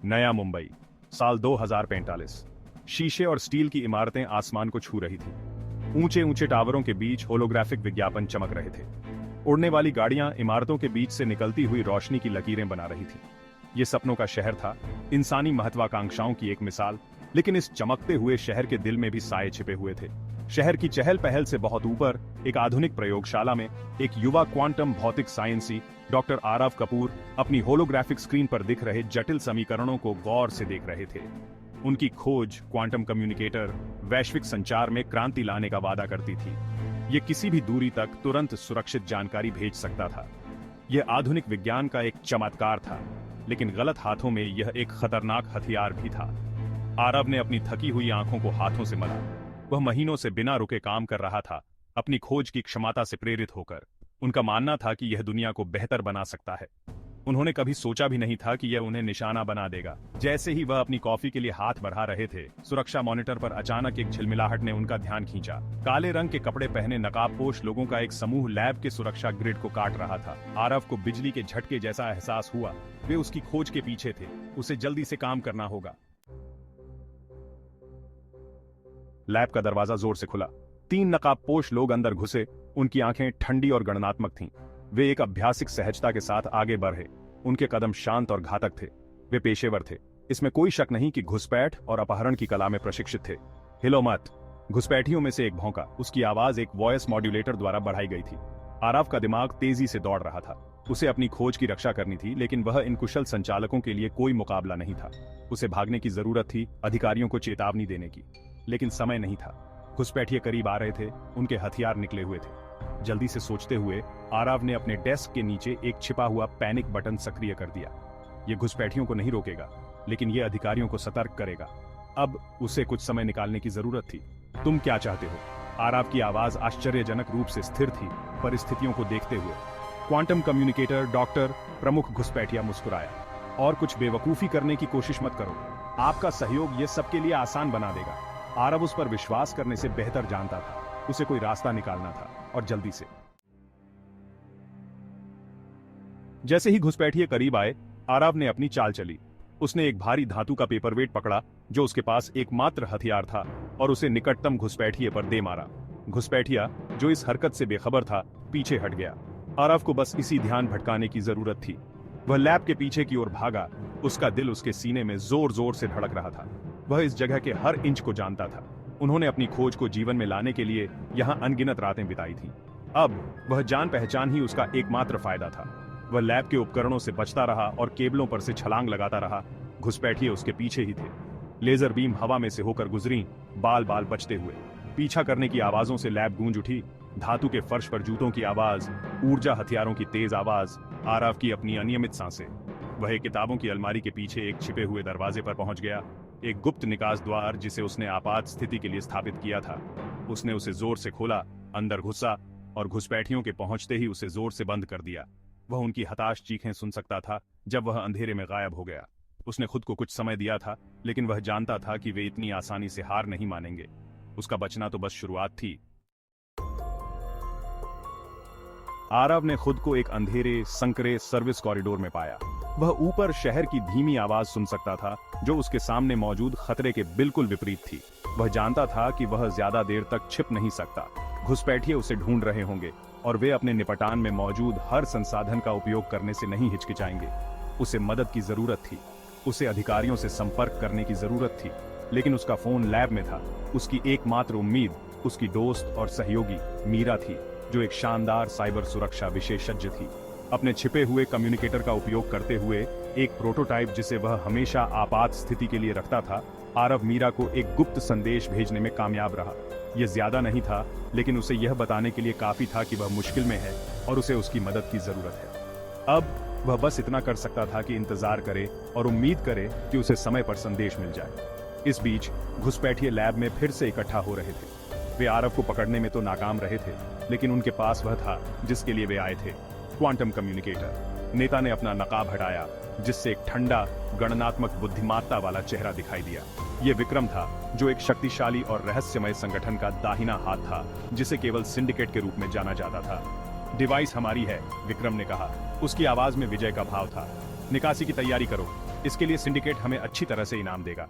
नया मुंबई, साल 2045। शीशे और स्टील की इमारतें आसमान को छू रही थीं। ऊंचे ऊंचे टावरों के बीच होलोग्राफिक विज्ञापन चमक रहे थे। उड़ने वाली गाड़ियां इमारतों के बीच से निकलती हुई रोशनी की लकीरें बना रही थीं। ये सपनों का शहर था, इंसानी महत्वाकांक्षाओं की एक मिसाल। लेकिन इस चमकते हुए शहर के दिल में भी साए छिपे हुए थे। शहर की चहल पहल से बहुत ऊपर एक आधुनिक प्रयोगशाला में एक युवा क्वांटम भौतिक साइंसी डॉक्टर आरव कपूर अपनी होलोग्राफिक स्क्रीन पर दिख रहे जटिल समीकरणों को गौर से देख रहे थे। उनकी खोज क्वांटम कम्युनिकेटर वैश्विक संचार में क्रांति लाने का वादा करती थी। ये किसी भी दूरी तक तुरंत सुरक्षित जानकारी भेज सकता था। यह आधुनिक विज्ञान का एक चमत्कार था, लेकिन गलत हाथों में यह एक खतरनाक हथियार भी था। आरव ने अपनी थकी हुई आंखों को हाथों से मला। वह महीनों से बिना रुके काम कर रहा था, अपनी खोज की क्षमता से प्रेरित होकर। उनका मानना था कि यह दुनिया को बेहतर बना सकता है। उन्होंने कभी सोचा भी नहीं था कि यह उन्हें निशाना बना देगा। जैसे ही वह अपनी कॉफी के लिए हाथ बढ़ा रहे थे, सुरक्षा मॉनिटर पर अचानक एक झिलमिलाहट ने उनका ध्यान खींचा। काले रंग के कपड़े पहने नकाबपोश लोगों का एक समूह लैब के सुरक्षा ग्रिड को काट रहा था। आरव को बिजली के झटके जैसा एहसास हुआ। वे उसकी खोज के पीछे थे, उसे जल्दी से काम करना होगा। लैब का दरवाजा जोर से खुला। 3 नकाबपोश लोग अंदर घुसे। उनकी आंखें ठंडी और गणनात्मक थीं। वे एक अभ्यासिक सहजता के साथ आगे बढ़े। उनके कदम शांत और घातक थे। वे पेशेवर थे, इसमें कोई शक नहीं कि घुसपैठ और अपहरण की कला में प्रशिक्षित थे। हिलो मत, घुसपैठियों में से एक भौंका। उसकी आवाज एक वॉइस मॉड्यूलेटर द्वारा बढ़ाई गई थी। आरव का दिमाग तेजी से दौड़ रहा था। उसे अपनी खोज की रक्षा करनी थी, लेकिन वह इन कुशल संचालकों के लिए कोई मुकाबला नहीं था। उसे भागने की जरूरत थी, अधिकारियों को चेतावनी देने की, लेकिन समय नहीं था। घुसपैठिए करीब आ रहे थे, उनके हथियार निकले हुए थे। जल्दी से सोचते हुए आरव ने अपने डेस्क के नीचे एक छिपा हुआ पैनिक बटन सक्रिय कर दिया। यह घुसपैठियों को नहीं रोकेगा, लेकिन यह अधिकारियों को सतर्क करेगा। अब उसे कुछ समय निकालने की जरूरत थी। तुम क्या चाहते हो? आरव की आवाज आश्चर्यजनक रूप से स्थिर थी, परिस्थितियों को देखते हुए। क्वांटम कम्युनिकेटर डॉक्टर प्रमुख घुसपैठिया मुस्कुराया। और कुछ बेवकूफी करने की कोशिश मत करो। आपका सहयोग यह सबके लिए आसान बना देगा। आरव उस पर विश्वास करने से बेहतर जानता था। उसे कोई रास्ता निकालना था, और जल्दी से। जैसे ही घुसपैठिए करीब आए, आरव ने अपनी चाल चली। उसने एक भारी धातु का पेपरवेट पकड़ा जो उसके पास एकमात्र हथियार था, और उसे निकटतम घुसपैठिए पर दे मारा। घुसपैठिया, जो इस हरकत से बेखबर था, पीछे हट गया। आरव को बस इसी ध्यान भटकाने की जरूरत थी। वह लैब के पीछे की ओर भागा। उसका दिल उसके सीने में जोर जोर से धड़क रहा था। वह इस जगह के हर इंच को जानता था। उन्होंने अपनी खोज को जीवन में लाने के लिए यहां अनगिनत रातें बिताई थीं। अब वह जान पहचान ही उसका एकमात्र फायदा था। वह लैब के उपकरणों से बचता रहा और केबलों पर से छलांग लगाता रहा। घुसपैठिए उसके पीछे ही थे। लेजर बीम हवा में से होकर गुजरी, बाल बाल बचते हुए। पीछा करने की आवाजों से लैब गूंज उठी। धातु के फर्श पर जूतों की आवाज, ऊर्जा हथियारों की तेज आवाज, आरव की अपनी अनियमित सांसें। वह किताबों की अलमारी के पीछे एक छिपे हुए दरवाजे पर पहुंच गया। एक गुप्त निकास द्वार जिसे उसने आपात स्थिति के लिए स्थापित किया था। उसने उसे जोर से खोला, अंदर घुसा और घुसपैठियों के पहुंचते ही उसे जोर से बंद कर दिया। वह उनकी हताश चीखें सुन सकता था जब वह अंधेरे में गायब हो गया। उसने खुद को कुछ समय दिया था, लेकिन वह जानता था कि वे इतनी आसानी से हार नहीं मानेंगे। उसका बचना तो बस शुरुआत थी। आरव ने खुद को एक अंधेरे, संकरे सर्विस कॉरिडोर में पाया। वह ऊपर शहर की धीमी आवाज सुन सकता था, जो उसके सामने मौजूद खतरे के बिल्कुल विपरीत थी। वह जानता था कि वह ज्यादा देर तक छिप नहीं सकता। घुसपैठिए उसे ढूंढ रहे होंगे, और वे अपने निपटान में मौजूद हर संसाधन का उपयोग करने से नहीं हिचकिचाएंगे। उसे मदद की जरूरत थी। उसे अधिकारियों से संपर्क करने की जरूरत थी, लेकिन उसका फोन लैब में था। उसकी एकमात्र उम्मीद उसकी दोस्त और सहयोगी मीरा थी, जो एक शानदार साइबर सुरक्षा विशेषज्ञ थी। अपने छिपे हुए कम्युनिकेटर का उपयोग करते हुए, एक प्रोटोटाइप जिसे वह हमेशा आपात स्थिति के लिए रखता था, आरव मीरा को एक गुप्त संदेश भेजने में कामयाब रहा। यह ज्यादा नहीं था, लेकिन उसे यह बताने के लिए काफी था कि वह मुश्किल में है और उसे उसकी मदद की जरूरत है। अब वह बस इतना कर सकता था कि इंतजार करे और उम्मीद करे कि उसे समय पर संदेश मिल जाए। इस बीच घुसपैठिए लैब में फिर से इकट्ठा हो रहे थे। वे आरव को पकड़ने में तो नाकाम रहे थे, लेकिन उनके पास वह था जिसके लिए वे आए थे, क्वांटम कम्युनिकेटर। नेता ने अपना नकाब हटाया, जिससे एक ठंडा, गणनात्मक बुद्धिमत्ता वाला चेहरा दिखाई दिया। यह विक्रम था, जो एक शक्तिशाली और रहस्यमय संगठन का दाहिना हाथ था, जिसे केवल सिंडिकेट के रूप में जाना जाता था। डिवाइस हमारी है, विक्रम ने कहा। उसकी आवाज में विजय का भाव था। निकासी की तैयारी करो। इसके लिए सिंडिकेट हमें अच्छी तरह से इनाम देगा।